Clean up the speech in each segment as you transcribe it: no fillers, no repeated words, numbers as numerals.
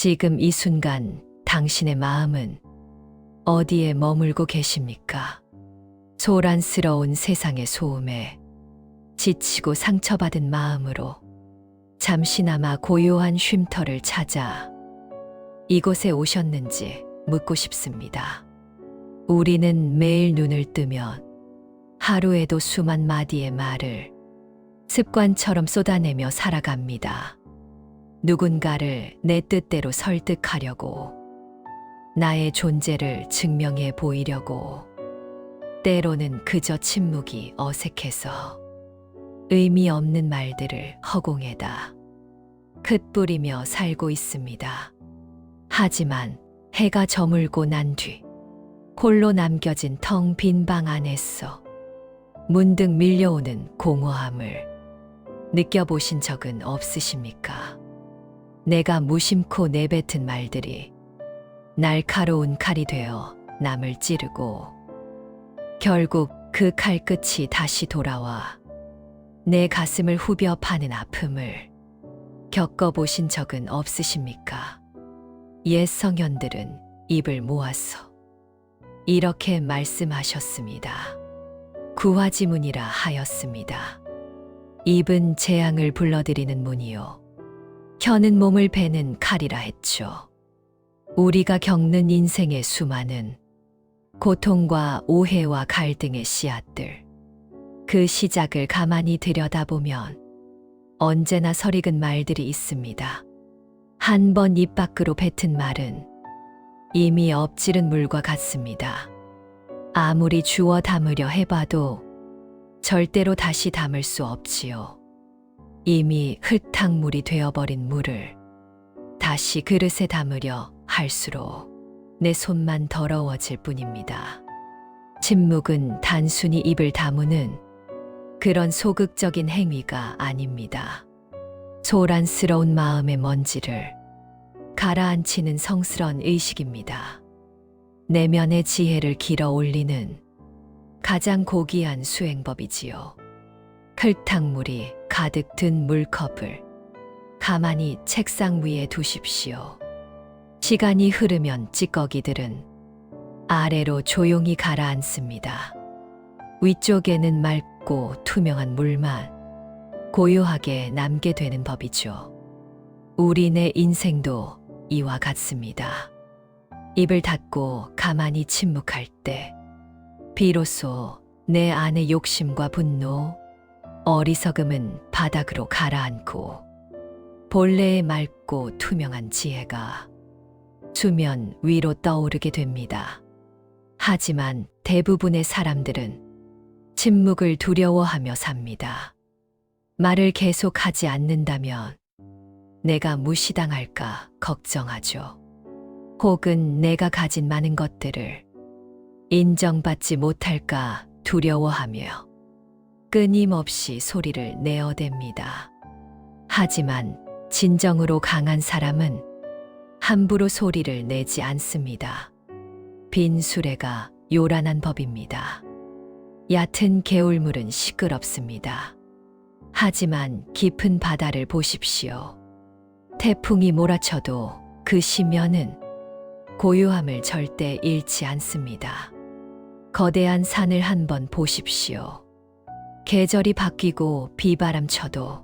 지금 이 순간 당신의 마음은 어디에 머물고 계십니까? 소란스러운 세상의 소음에 지치고 상처받은 마음으로 잠시나마 고요한 쉼터를 찾아 이곳에 오셨는지 묻고 싶습니다. 우리는 매일 눈을 뜨면 하루에도 수만 마디의 말을 습관처럼 쏟아내며 살아갑니다. 누군가를 내 뜻대로 설득하려고, 나의 존재를 증명해 보이려고, 때로는 그저 침묵이 어색해서 의미 없는 말들을 허공에다 흩뿌리며 살고 있습니다. 하지만 해가 저물고 난 뒤 홀로 남겨진 텅 빈 방 안에서 문득 밀려오는 공허함을 느껴보신 적은 없으십니까? 내가 무심코 내뱉은 말들이 날카로운 칼이 되어 남을 찌르고 결국 그 칼끝이 다시 돌아와 내 가슴을 후벼 파는 아픔을 겪어보신 적은 없으십니까? 옛 성현들은 입을 모아서 이렇게 말씀하셨습니다. 구화지문이라 하였습니다. 입은 재앙을 불러들이는 문이요, 혀는 몸을 베는 칼이라 했죠. 우리가 겪는 인생의 수많은 고통과 오해와 갈등의 씨앗들, 그 시작을 가만히 들여다보면 언제나 설익은 말들이 있습니다. 한 번 입 밖으로 뱉은 말은 이미 엎지른 물과 같습니다. 아무리 주워 담으려 해봐도 절대로 다시 담을 수 없지요. 이미 흙탕물이 되어버린 물을 다시 그릇에 담으려 할수록 내 손만 더러워질 뿐입니다. 침묵은 단순히 입을 다무는 그런 소극적인 행위가 아닙니다. 소란스러운 마음의 먼지를 가라앉히는 성스러운 의식입니다. 내면의 지혜를 길어 올리는 가장 고귀한 수행법이지요. 흙탕물이 가득 든 물컵을 가만히 책상 위에 두십시오. 시간이 흐르면 찌꺼기들은 아래로 조용히 가라앉습니다. 위쪽에는 맑고 투명한 물만 고요하게 남게 되는 법이죠. 우리네 인생도 이와 같습니다. 입을 닫고 가만히 침묵할 때 비로소 내 안의 욕심과 분노, 어리석음은 바닥으로 가라앉고 본래의 맑고 투명한 지혜가 수면 위로 떠오르게 됩니다. 하지만 대부분의 사람들은 침묵을 두려워하며 삽니다. 말을 계속하지 않는다면 내가 무시당할까 걱정하죠. 혹은 내가 가진 많은 것들을 인정받지 못할까 두려워하며 끊임없이 소리를 내어댑니다. 하지만 진정으로 강한 사람은 함부로 소리를 내지 않습니다. 빈 수레가 요란한 법입니다. 얕은 개울물은 시끄럽습니다. 하지만 깊은 바다를 보십시오. 태풍이 몰아쳐도 그 심연은 고요함을 절대 잃지 않습니다. 거대한 산을 한번 보십시오. 계절이 바뀌고 비바람 쳐도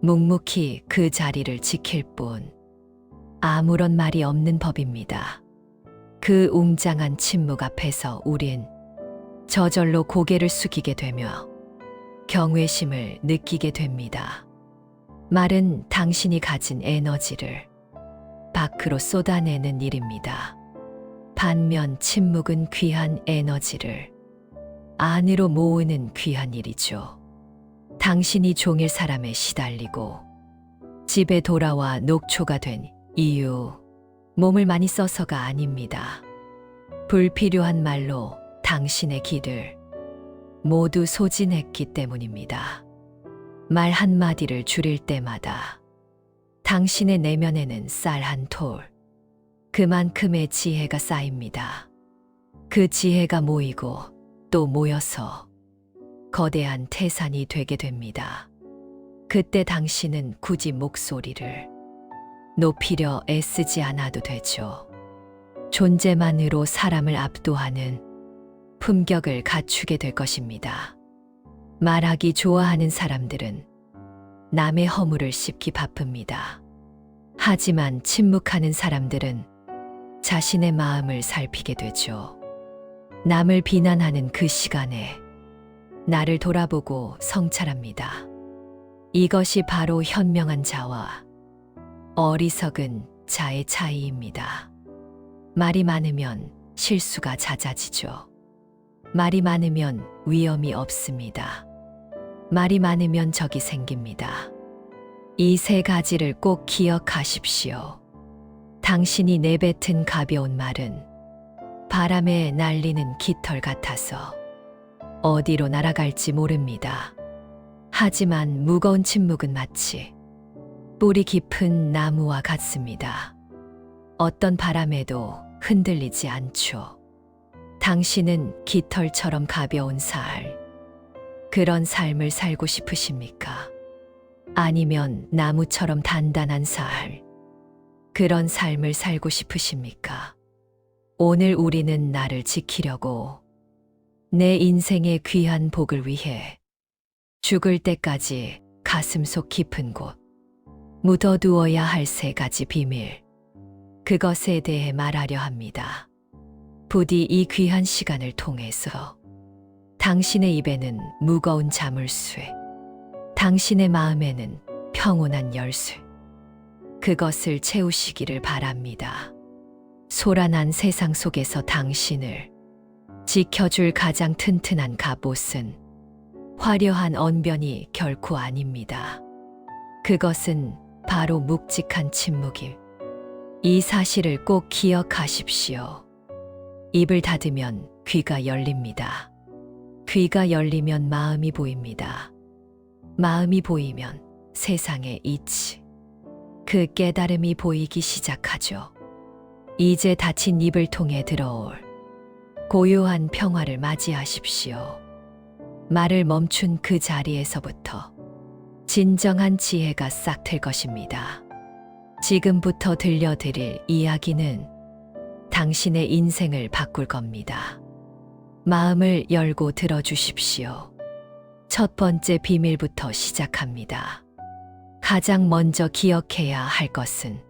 묵묵히 그 자리를 지킬 뿐 아무런 말이 없는 법입니다. 그 웅장한 침묵 앞에서 우린 저절로 고개를 숙이게 되며 경외심을 느끼게 됩니다. 말은 당신이 가진 에너지를 밖으로 쏟아내는 일입니다. 반면 침묵은 귀한 에너지를 안으로 모으는 귀한 일이죠. 당신이 종일 사람에 시달리고 집에 돌아와 녹초가 된 이유, 몸을 많이 써서가 아닙니다. 불필요한 말로 당신의 길을 모두 소진했기 때문입니다. 말 한마디를 줄일 때마다 당신의 내면에는 쌀 한 톨, 그만큼의 지혜가 쌓입니다. 그 지혜가 모이고 또 모여서 거대한 태산이 되게 됩니다. 그때 당신은 굳이 목소리를 높이려 애쓰지 않아도 되죠. 존재만으로 사람을 압도하는 품격을 갖추게 될 것입니다. 말하기 좋아하는 사람들은 남의 허물을 씹기 바쁩니다. 하지만 침묵하는 사람들은 자신의 마음을 살피게 되죠. 남을 비난하는 그 시간에 나를 돌아보고 성찰합니다. 이것이 바로 현명한 자와 어리석은 자의 차이입니다. 말이 많으면 실수가 잦아지죠. 말이 많으면 위험이 없습니다. 말이 많으면 적이 생깁니다. 이 세 가지를 꼭 기억하십시오. 당신이 내뱉은 가벼운 말은 바람에 날리는 깃털 같아서 어디로 날아갈지 모릅니다. 하지만 무거운 침묵은 마치 뿌리 깊은 나무와 같습니다. 어떤 바람에도 흔들리지 않죠. 당신은 깃털처럼 가벼운 그런 삶을 살고 싶으십니까? 아니면 나무처럼 단단한 그런 삶을 살고 싶으십니까? 오늘 우리는 나를 지키려고 내 인생의 귀한 복을 위해 죽을 때까지 가슴속 깊은 곳 묻어두어야 할 세 가지 비밀, 그것에 대해 말하려 합니다. 부디 이 귀한 시간을 통해서 당신의 입에는 무거운 자물쇠, 당신의 마음에는 평온한 열쇠, 그것을 채우시기를 바랍니다. 소란한 세상 속에서 당신을 지켜줄 가장 튼튼한 갑옷은 화려한 언변이 결코 아닙니다. 그것은 바로 묵직한 침묵임. 이 사실을 꼭 기억하십시오. 입을 닫으면 귀가 열립니다. 귀가 열리면 마음이 보입니다. 마음이 보이면 세상의 이치, 그 깨달음이 보이기 시작하죠. 이제 닫힌 입을 통해 들어올 고요한 평화를 맞이하십시오. 말을 멈춘 그 자리에서부터 진정한 지혜가 싹 틀 것입니다. 지금부터 들려드릴 이야기는 당신의 인생을 바꿀 겁니다. 마음을 열고 들어주십시오. 첫 번째 비밀부터 시작합니다. 가장 먼저 기억해야 할 것은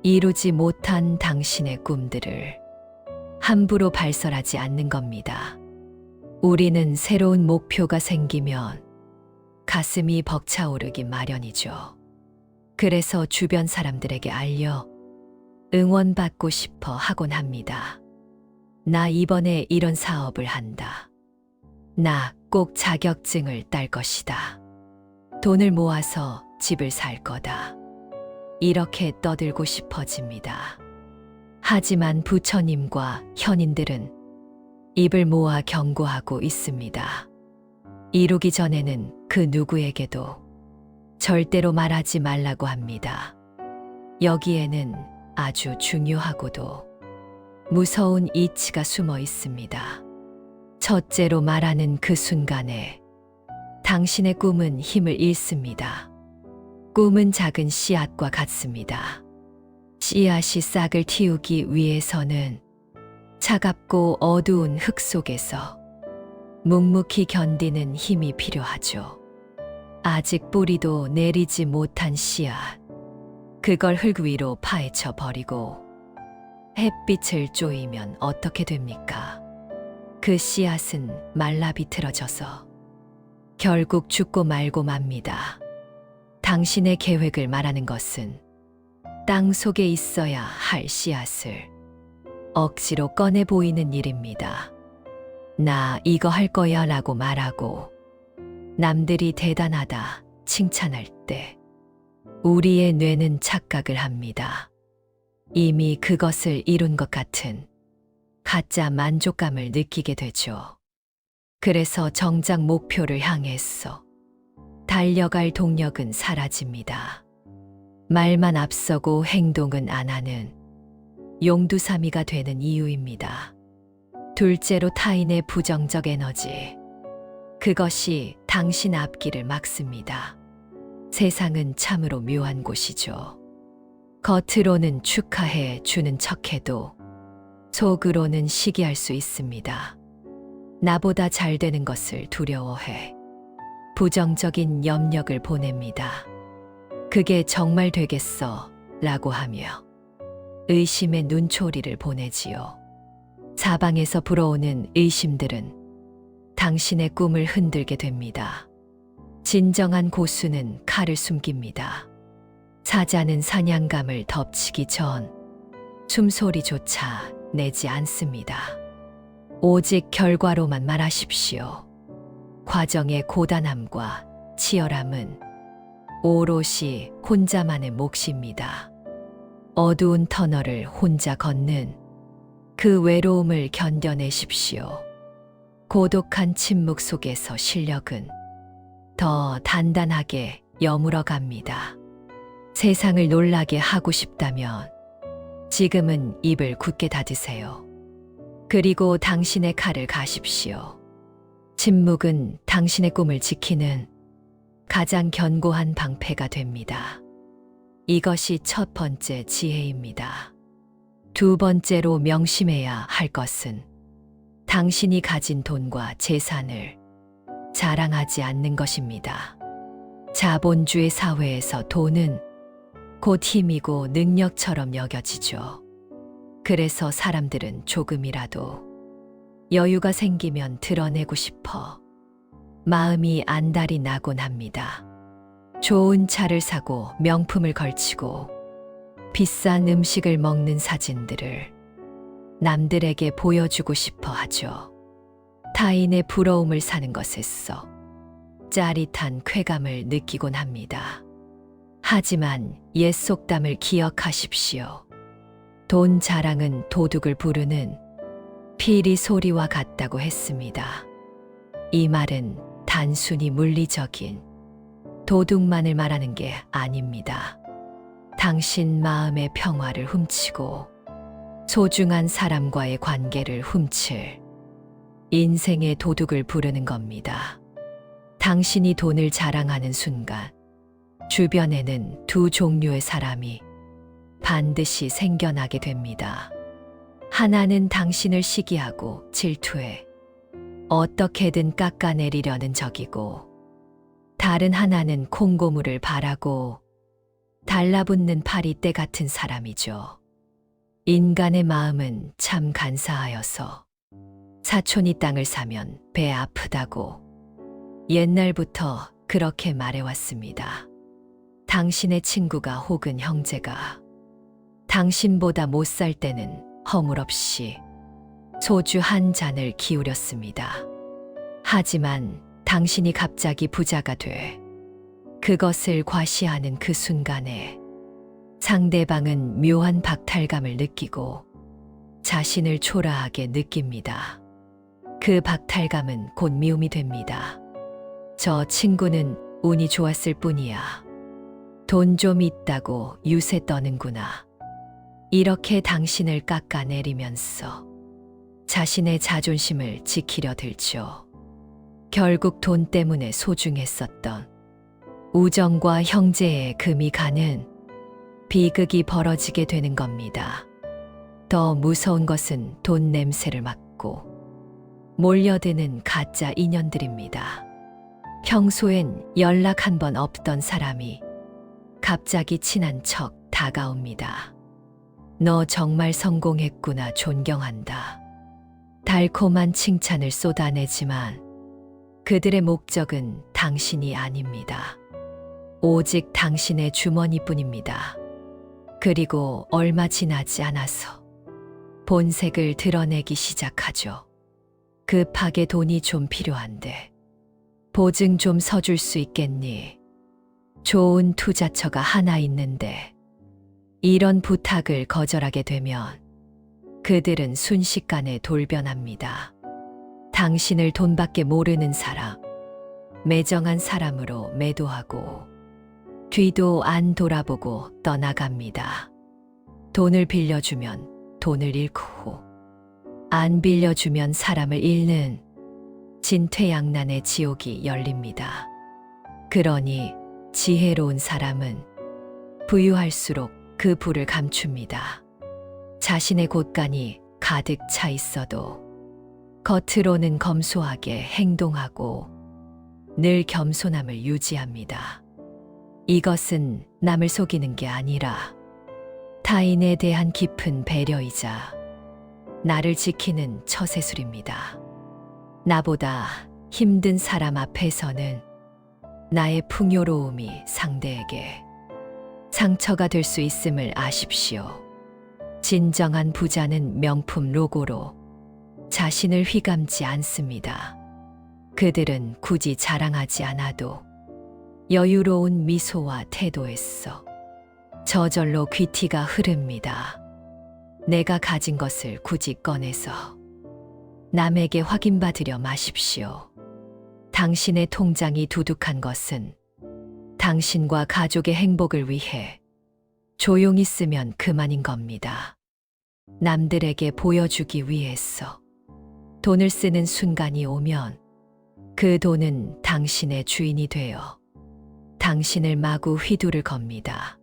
이루지 못한 당신의 꿈들을 함부로 발설하지 않는 겁니다. 우리는 새로운 목표가 생기면 가슴이 벅차오르기 마련이죠. 그래서 주변 사람들에게 알려 응원받고 싶어 하곤 합니다. 나 이번에 이런 사업을 한다. 나 꼭 자격증을 딸 것이다. 돈을 모아서 집을 살 거다. 이렇게 떠들고 싶어집니다. 하지만 부처님과 현인들은 입을 모아 경고하고 있습니다. 이루기 전에는 그 누구에게도 절대로 말하지 말라고 합니다. 여기에는 아주 중요하고도 무서운 이치가 숨어 있습니다. 첫째로 말하는 그 순간에 당신의 꿈은 힘을 잃습니다. 꿈은 작은 씨앗과 같습니다. 씨앗이 싹을 틔우기 위해서는 차갑고 어두운 흙 속에서 묵묵히 견디는 힘이 필요하죠. 아직 뿌리도 내리지 못한 씨앗, 그걸 흙 위로 파헤쳐 버리고 햇빛을 쬐이면 어떻게 됩니까? 그 씨앗은 말라 비틀어져서 결국 죽고 말고 맙니다. 당신의 계획을 말하는 것은 땅 속에 있어야 할 씨앗을 억지로 꺼내 보이는 일입니다. 나 이거 할 거야 라고 말하고 남들이 대단하다 칭찬할 때 우리의 뇌는 착각을 합니다. 이미 그것을 이룬 것 같은 가짜 만족감을 느끼게 되죠. 그래서 정작 목표를 향해서 달려갈 동력은 사라집니다. 말만 앞서고 행동은 안 하는 용두사미가 되는 이유입니다. 둘째로 타인의 부정적 에너지. 그것이 당신 앞길을 막습니다. 세상은 참으로 묘한 곳이죠. 겉으로는 축하해 주는 척해도 속으로는 시기할 수 있습니다. 나보다 잘 되는 것을 두려워해 부정적인 염력을 보냅니다. 그게 정말 되겠어? 라고 하며 의심의 눈초리를 보내지요. 사방에서 불어오는 의심들은 당신의 꿈을 흔들게 됩니다. 진정한 고수는 칼을 숨깁니다. 사자는 사냥감을 덮치기 전 숨소리조차 내지 않습니다. 오직 결과로만 말하십시오. 과정의 고단함과 치열함은 오롯이 혼자만의 몫입니다. 어두운 터널을 혼자 걷는 그 외로움을 견뎌내십시오. 고독한 침묵 속에서 실력은 더 단단하게 여물어 갑니다. 세상을 놀라게 하고 싶다면 지금은 입을 굳게 닫으세요. 그리고 당신의 칼을 가십시오. 침묵은 당신의 꿈을 지키는 가장 견고한 방패가 됩니다. 이것이 첫 번째 지혜입니다. 두 번째로 명심해야 할 것은 당신이 가진 돈과 재산을 자랑하지 않는 것입니다. 자본주의 사회에서 돈은 곧 힘이고 능력처럼 여겨지죠. 그래서 사람들은 조금이라도 여유가 생기면 드러내고 싶어 마음이 안달이 나곤 합니다. 좋은 차를 사고 명품을 걸치고 비싼 음식을 먹는 사진들을 남들에게 보여주고 싶어 하죠. 타인의 부러움을 사는 것에서 짜릿한 쾌감을 느끼곤 합니다. 하지만 옛 속담을 기억하십시오. 돈 자랑은 도둑을 부르는 피리 소리와 같다고 했습니다. 이 말은 단순히 물리적인 도둑만을 말하는 게 아닙니다. 당신 마음의 평화를 훔치고 소중한 사람과의 관계를 훔칠 인생의 도둑을 부르는 겁니다. 당신이 돈을 자랑하는 순간 주변에는 두 종류의 사람이 반드시 생겨나게 됩니다. 하나는 당신을 시기하고 질투해 어떻게든 깎아내리려는 적이고, 다른 하나는 콩고물을 바라고 달라붙는 파리떼 같은 사람이죠. 인간의 마음은 참 간사하여서 사촌이 땅을 사면 배 아프다고 옛날부터 그렇게 말해왔습니다. 당신의 친구가 혹은 형제가 당신보다 못 살 때는 허물없이 소주 한 잔을 기울였습니다. 하지만 당신이 갑자기 부자가 돼 그것을 과시하는 그 순간에 상대방은 묘한 박탈감을 느끼고 자신을 초라하게 느낍니다. 그 박탈감은 곧 미움이 됩니다. 저 친구는 운이 좋았을 뿐이야. 돈 좀 있다고 유세 떠는구나. 이렇게 당신을 깎아내리면서 자신의 자존심을 지키려 들죠. 결국 돈 때문에 소중했었던 우정과 형제의 금이 가는 비극이 벌어지게 되는 겁니다. 더 무서운 것은 돈 냄새를 맡고 몰려드는 가짜 인연들입니다. 평소엔 연락 한 번 없던 사람이 갑자기 친한 척 다가옵니다. 너 정말 성공했구나, 존경한다. 달콤한 칭찬을 쏟아내지만 그들의 목적은 당신이 아닙니다. 오직 당신의 주머니뿐입니다. 그리고 얼마 지나지 않아서 본색을 드러내기 시작하죠. 급하게 돈이 좀 필요한데 보증 좀 서줄 수 있겠니? 좋은 투자처가 하나 있는데. 이런 부탁을 거절하게 되면 그들은 순식간에 돌변합니다. 당신을 돈밖에 모르는 사람, 매정한 사람으로 매도하고 뒤도 안 돌아보고 떠나갑니다. 돈을 빌려주면 돈을 잃고 안 빌려주면 사람을 잃는 진퇴양난의 지옥이 열립니다. 그러니 지혜로운 사람은 부유할수록 그 불을 감춥니다. 자신의 곳간이 가득 차 있어도 겉으로는 검소하게 행동하고 늘 겸손함을 유지합니다. 이것은 남을 속이는 게 아니라 타인에 대한 깊은 배려이자 나를 지키는 처세술입니다. 나보다 힘든 사람 앞에서는 나의 풍요로움이 상대에게 상처가 될 수 있음을 아십시오. 진정한 부자는 명품 로고로 자신을 휘감지 않습니다. 그들은 굳이 자랑하지 않아도 여유로운 미소와 태도에서 저절로 귀티가 흐릅니다. 내가 가진 것을 굳이 꺼내서 남에게 확인받으려 마십시오. 당신의 통장이 두둑한 것은 당신과 가족의 행복을 위해 조용히 쓰면 그만인 겁니다. 남들에게 보여주기 위해서 돈을 쓰는 순간이 오면 그 돈은 당신의 주인이 되어 당신을 마구 휘두를 겁니다.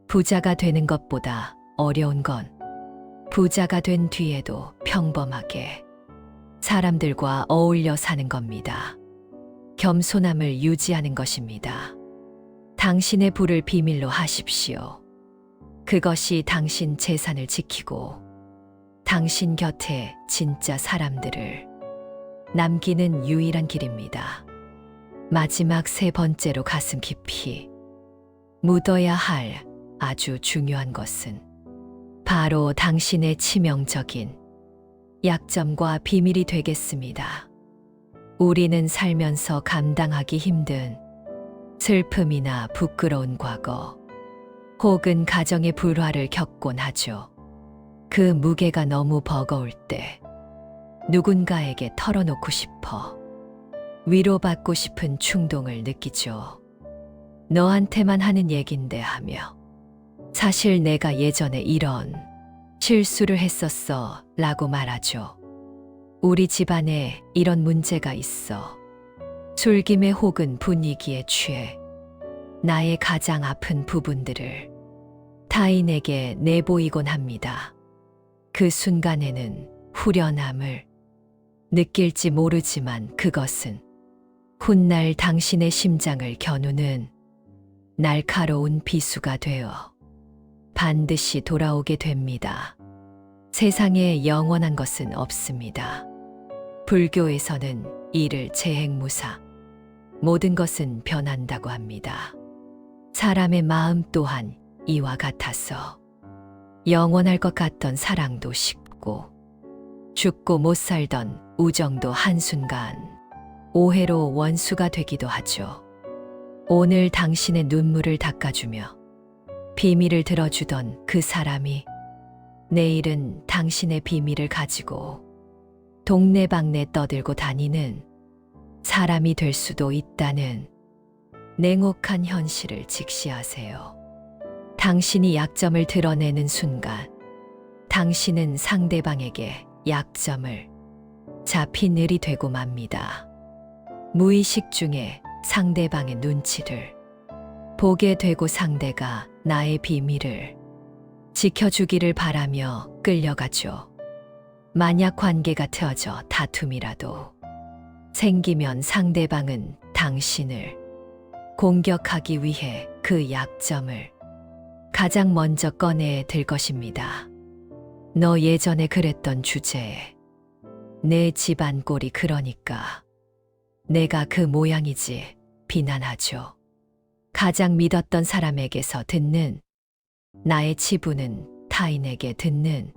부자가 되는 것보다 어려운 건 부자가 된 뒤에도 평범하게 사람들과 어울려 사는 겁니다. 겸손함을 유지하는 것입니다. 당신의 부를 비밀로 하십시오. 그것이 당신 재산을 지키고 당신 곁에 진짜 사람들을 남기는 유일한 길입니다. 마지막 세 번째로 가슴 깊이 묻어야 할 아주 중요한 것은 바로 당신의 치명적인 약점과 비밀이 되겠습니다. 우리는 살면서 감당하기 힘든 슬픔이나 부끄러운 과거 혹은 가정의 불화를 겪곤 하죠. 그 무게가 너무 버거울 때 누군가에게 털어놓고 싶어 위로받고 싶은 충동을 느끼죠. 너한테만 하는 얘긴데 하며 사실 내가 예전에 이런 실수를 했었어 라고 말하죠. 우리 집안에 이런 문제가 있어. 술김에 혹은 분위기에 취해 나의 가장 아픈 부분들을 타인에게 내보이곤 합니다. 그 순간에는 후련함을 느낄지 모르지만 그것은 훗날 당신의 심장을 겨누는 날카로운 비수가 되어 반드시 돌아오게 됩니다. 세상에 영원한 것은 없습니다. 불교에서는 이를 재행무사, 모든 것은 변한다고 합니다. 사람의 마음 또한 이와 같아서 영원할 것 같던 사랑도 식고 죽고 못 살던 우정도 한순간 오해로 원수가 되기도 하죠. 오늘 당신의 눈물을 닦아주며 비밀을 들어주던 그 사람이 내일은 당신의 비밀을 가지고 동네방네 떠들고 다니는 사람이 될 수도 있다는 냉혹한 현실을 직시하세요. 당신이 약점을 드러내는 순간 당신은 상대방에게 약점을 잡힌 을이 되고 맙니다. 무의식 중에 상대방의 눈치를 보게 되고 상대가 나의 비밀을 지켜주기를 바라며 끌려가죠. 만약 관계가 트어져 다툼이라도 생기면 상대방은 당신을 공격하기 위해 그 약점을 가장 먼저 꺼내 들 것입니다. 너 예전에 그랬던 주제에 내 집안 꼴이 그러니까 내가 그 모양이지 비난하죠. 가장 믿었던 사람에게서 듣는 나의 치부는 타인에게 듣는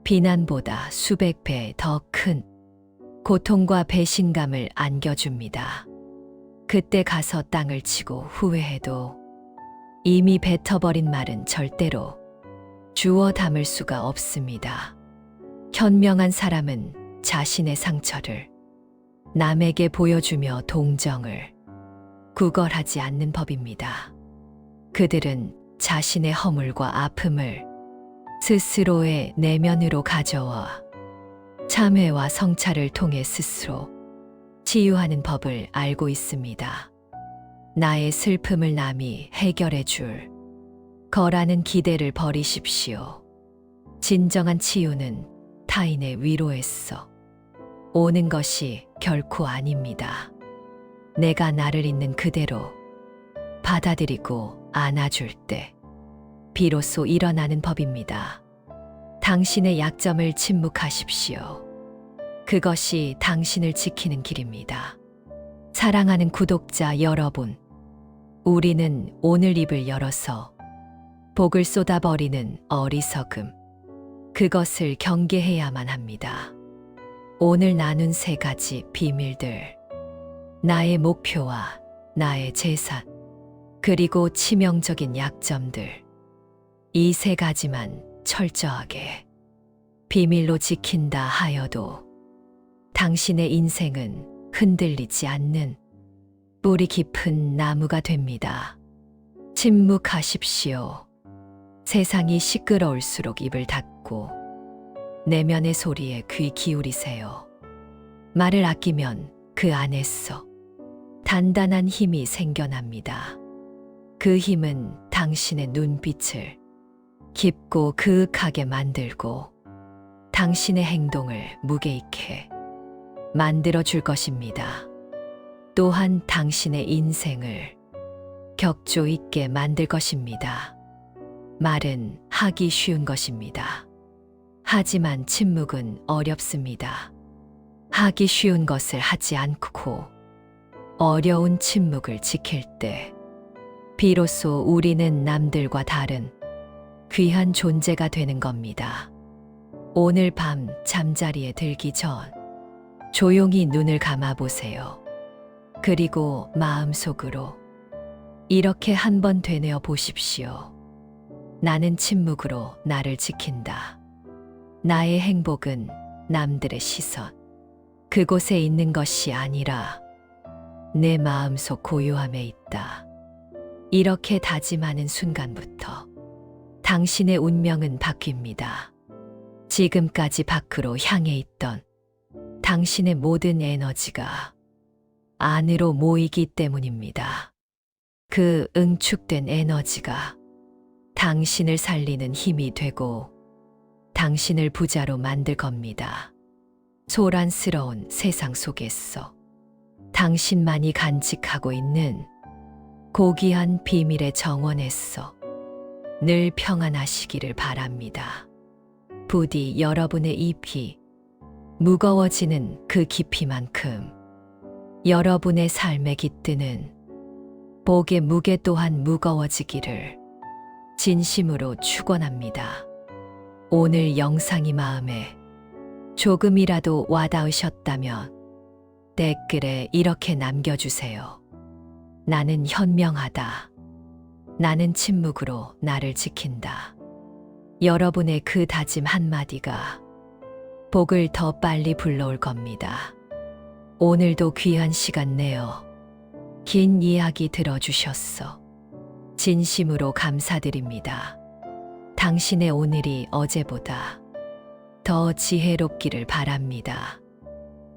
비난보다 수백 배 더 큰 고통과 배신감을 안겨줍니다. 그때 가서 땅을 치고 후회해도 이미 뱉어버린 말은 절대로 주워 담을 수가 없습니다. 현명한 사람은 자신의 상처를 남에게 보여주며 동정을 구걸하지 않는 법입니다. 그들은 자신의 허물과 아픔을 스스로의 내면으로 가져와 참회와 성찰을 통해 스스로 치유하는 법을 알고 있습니다. 나의 슬픔을 남이 해결해 줄 거라는 기대를 버리십시오. 진정한 치유는 타인의 위로에서 오는 것이 결코 아닙니다. 내가 나를 있는 그대로 받아들이고 안아줄 때 비로소 일어나는 법입니다. 당신의 약점을 침묵하십시오. 그것이 당신을 지키는 길입니다. 사랑하는 구독자 여러분, 우리는 오늘 입을 열어서 복을 쏟아버리는 어리석음, 그것을 경계해야만 합니다. 오늘 나눈 3가지 비밀들, 나의 목표와 나의 재산, 그리고 치명적인 약점들, 이 3가지만 철저하게 비밀로 지킨다 하여도 당신의 인생은 흔들리지 않는 뿌리 깊은 나무가 됩니다. 침묵하십시오. 세상이 시끄러울수록 입을 닫고 내면의 소리에 귀 기울이세요. 말을 아끼면 그 안에서 단단한 힘이 생겨납니다. 그 힘은 당신의 눈빛을 깊고 그윽하게 만들고 당신의 행동을 무게 있게 만들어 줄 것입니다. 또한 당신의 인생을 격조 있게 만들 것입니다. 말은 하기 쉬운 것입니다. 하지만 침묵은 어렵습니다. 하기 쉬운 것을 하지 않고 어려운 침묵을 지킬 때 비로소 우리는 남들과 다른 귀한 존재가 되는 겁니다. 오늘 밤 잠자리에 들기 전 조용히 눈을 감아 보세요. 그리고 마음속으로 이렇게 한번 되뇌어 보십시오. 나는 침묵으로 나를 지킨다. 나의 행복은 남들의 시선, 그곳에 있는 것이 아니라 내 마음속 고요함에 있다. 이렇게 다짐하는 순간부터 당신의 운명은 바뀝니다. 지금까지 밖으로 향해 있던 당신의 모든 에너지가 안으로 모이기 때문입니다. 그 응축된 에너지가 당신을 살리는 힘이 되고 당신을 부자로 만들 겁니다. 소란스러운 세상 속에서 당신만이 간직하고 있는 고귀한 비밀의 정원에서 늘 평안하시기를 바랍니다. 부디 여러분의 잎이 무거워지는 그 깊이만큼 여러분의 삶에 깃드는 복의 무게 또한 무거워지기를 진심으로 축원합니다. 오늘 영상이 마음에 조금이라도 와닿으셨다면 댓글에 이렇게 남겨주세요. 나는 현명하다. 나는 침묵으로 나를 지킨다. 여러분의 그 다짐 한마디가 복을 더 빨리 불러올 겁니다. 오늘도 귀한 시간 내어 긴 이야기 들어주셨어. 진심으로 감사드립니다. 당신의 오늘이 어제보다 더 지혜롭기를 바랍니다.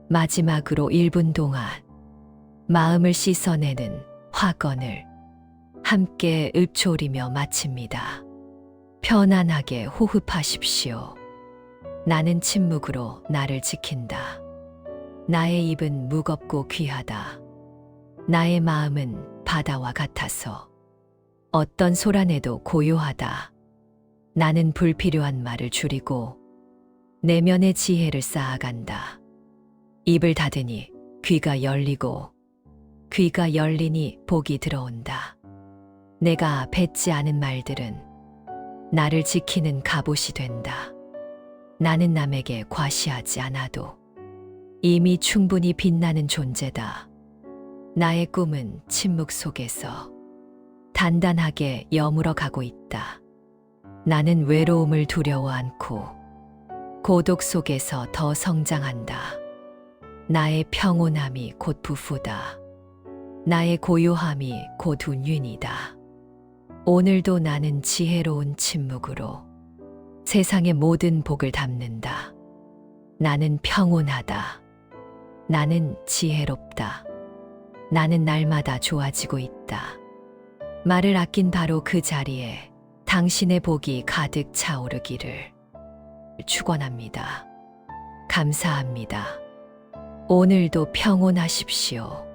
마지막으로 1분 동안 마음을 씻어내는 화건을 함께 읊조리며 마칩니다. 편안하게 호흡하십시오. 나는 침묵으로 나를 지킨다. 나의 입은 무겁고 귀하다. 나의 마음은 바다와 같아서 어떤 소란에도 고요하다. 나는 불필요한 말을 줄이고 내면의 지혜를 쌓아간다. 입을 닫으니 귀가 열리고 귀가 열리니 복이 들어온다. 내가 뱉지 않은 말들은 나를 지키는 갑옷이 된다. 나는 남에게 과시하지 않아도 이미 충분히 빛나는 존재다. 나의 꿈은 침묵 속에서 단단하게 여물어 가고 있다. 나는 외로움을 두려워 않고 고독 속에서 더 성장한다. 나의 평온함이 곧 부fu다. 나의 고요함이 곧 운윤이다. 오늘도 나는 지혜로운 침묵으로 세상의 모든 복을 담는다. 나는 평온하다. 나는 지혜롭다. 나는 날마다 좋아지고 있다. 말을 아낀 바로 그 자리에 당신의 복이 가득 차오르기를 축원합니다. 감사합니다. 오늘도 평온하십시오.